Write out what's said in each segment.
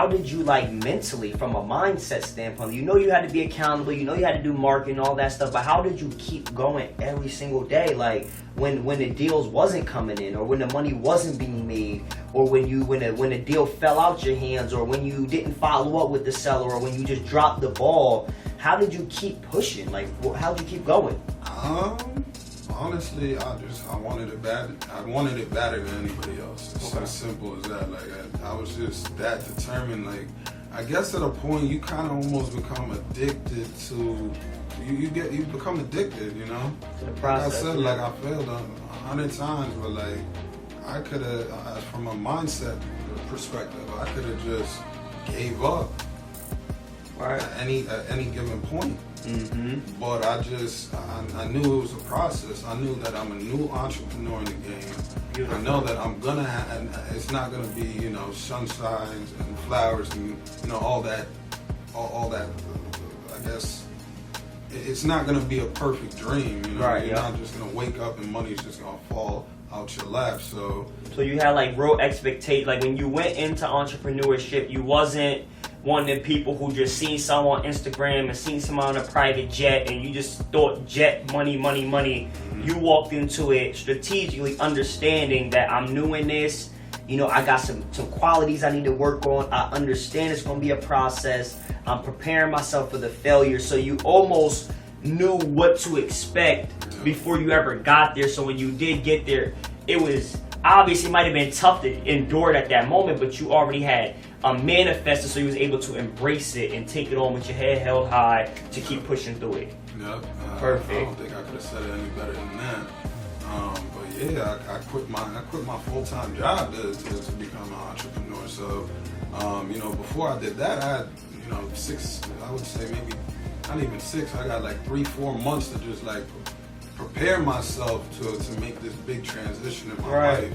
did you, like, mentally, from a mindset standpoint, you know you had to be accountable, you know you had to do marketing, all that stuff, but how did you keep going every single day? Like, when the deals wasn't coming in, or when the money wasn't being made, or when a deal fell out your hands, or when you didn't follow up with the seller, or when you just dropped the ball, how did you keep pushing? Like, how did you keep going? Honestly, I wanted it bad. I wanted it better than anybody else. It's as simple as that. Like, I was just that determined. Like, I guess at a point you kind of almost become addicted to. You become addicted, you know. To the process. Like I said, like, I failed 100 times, but like I could have, from a mindset perspective, I could have just gave up. Right. At any given point. Mm-hmm. But I knew it was a process. I knew that I'm a new entrepreneur in the game. Beautiful. I know that I'm gonna and it's not gonna be, you know, sunshines and flowers and, you know, all that. I guess it's not gonna be a perfect dream. You know, right, you're not just gonna wake up and money's just gonna fall out your lap. So you had, like, real expectations. Like, when you went into entrepreneurship, you wasn't one of them people who just seen someone on Instagram and seen someone on a private jet and you just thought jet money. Mm-hmm. You walked into it strategically understanding that I'm new in this. You know, I got some qualities I need to work on. I understand it's going to be a process. I'm preparing myself for the failure. So you almost knew what to expect before you ever got there. So when you did get there, it was obviously, it might have been tough to endure it at that moment, but you already had manifested, so you was able to embrace it and take it on with your head held high to keep pushing through it. Yep. Perfect. I don't think I could have said it any better than that. But yeah, I quit my full-time job to become an entrepreneur. So, you know, before I did that, I had, you know, I would say maybe not even 6. I got like 3-4 months to just like prepare myself to make this big transition in my life.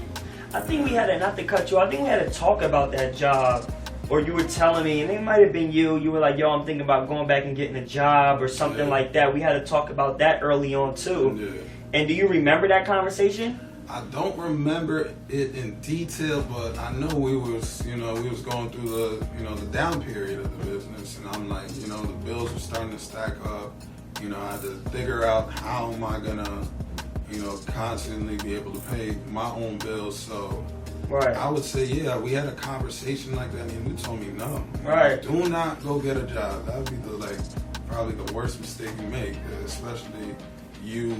I think we had not to cut you, I think we had to talk about that job, or you were telling me, and it might have been you were like, yo, I'm thinking about going back and getting a job or something like that. We had to talk about that early on too. Yeah. And do you remember that conversation? I don't remember it in detail, but I know we was going through the down period of the business, and I'm like, you know, the bills were starting to stack up. You know, I had to figure out how am I gonna, you know, constantly be able to pay my own bills. So I would say, yeah, we had a conversation like that, and you told me no. Right. Do not go get a job. That would be probably the worst mistake you make, especially you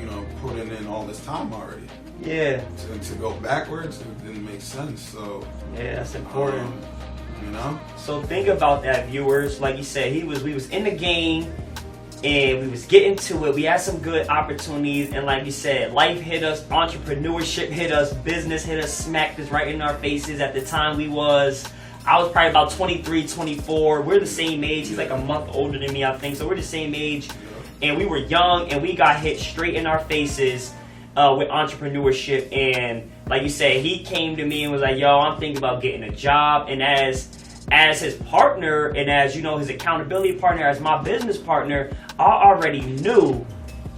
know, putting in all this time already. Yeah. To go backwards, it didn't make sense. So yeah, that's important. You know. So think about that, viewers. Like you said, we was in the game. And we was getting to it. We had some good opportunities. And like you said, life hit us, entrepreneurship hit us, business hit us, smacked us right in our faces. At the time I was probably about 23, 24. We're the same age. He's like a month older than me, I think. So we're the same age. And we were young and we got hit straight in our faces with entrepreneurship. And like you said, he came to me and was like, yo, I'm thinking about getting a job. And as his partner and as, you know, his accountability partner, as my business partner, I already knew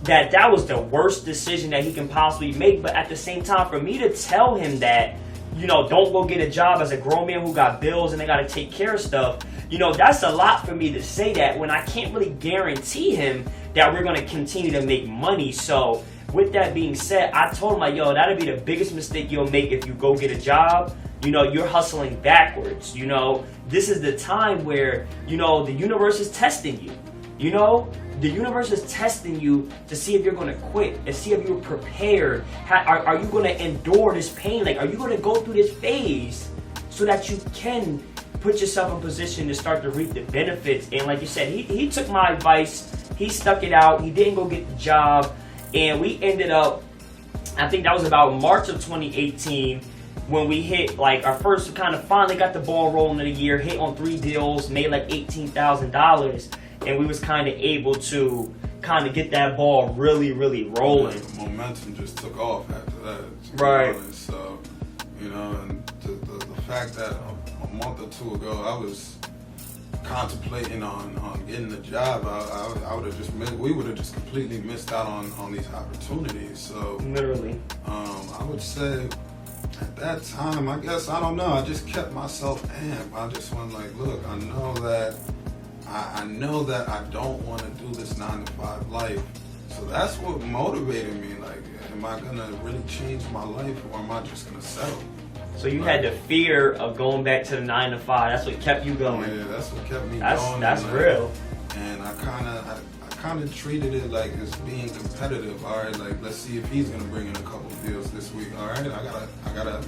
that was the worst decision that he can possibly make. But at the same time, for me to tell him that, you know, don't go get a job as a grown man who got bills and they got to take care of stuff, you know, that's a lot for me to say that when I can't really guarantee him that we're going to continue to make money. So with that being said, I told him, like, yo, that'd be the biggest mistake you'll make if you go get a job. You know, you're hustling backwards. You know, this is the time where, you know, the universe is testing you. You know, the universe is testing you to see if you're going to quit and see if you're prepared. Are you going to endure this pain? Like, are you going to go through this phase so that you can put yourself in position to start to reap the benefits? And like you said, he took my advice. He stuck it out. He didn't go get the job. And we ended up, I think that was about March of 2018, when we hit like our first, kind of finally got the ball rolling in a year, hit on 3 deals, made like $18,000, and we was kind of able to kind of get that ball really, really rolling. The momentum just took off after that. Right. So, you know, and the fact that a month or 2 ago I was contemplating on getting a job, I would have we would have just completely missed out on these opportunities. So literally, I would say, at that time, I guess, I don't know, I just kept myself amped. I just went like, look, I know that I don't want to do this 9-to-5 life. So that's what motivated me. Like, am I gonna really change my life, or am I just gonna settle? So you had the fear of going back to the 9-to-5. That's what kept you going. Yeah, that's what kept me that's, going. That's like, real. And I kind of treated it like it's being competitive. All right, like let's see if he's gonna bring in a couple of deals this week. All right, I gotta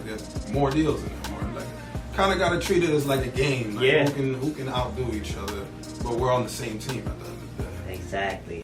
get more deals in there. More like, kind of gotta treat it as like a game. Like, yeah. Who can outdo each other? But we're on the same team at the end of the day. Exactly.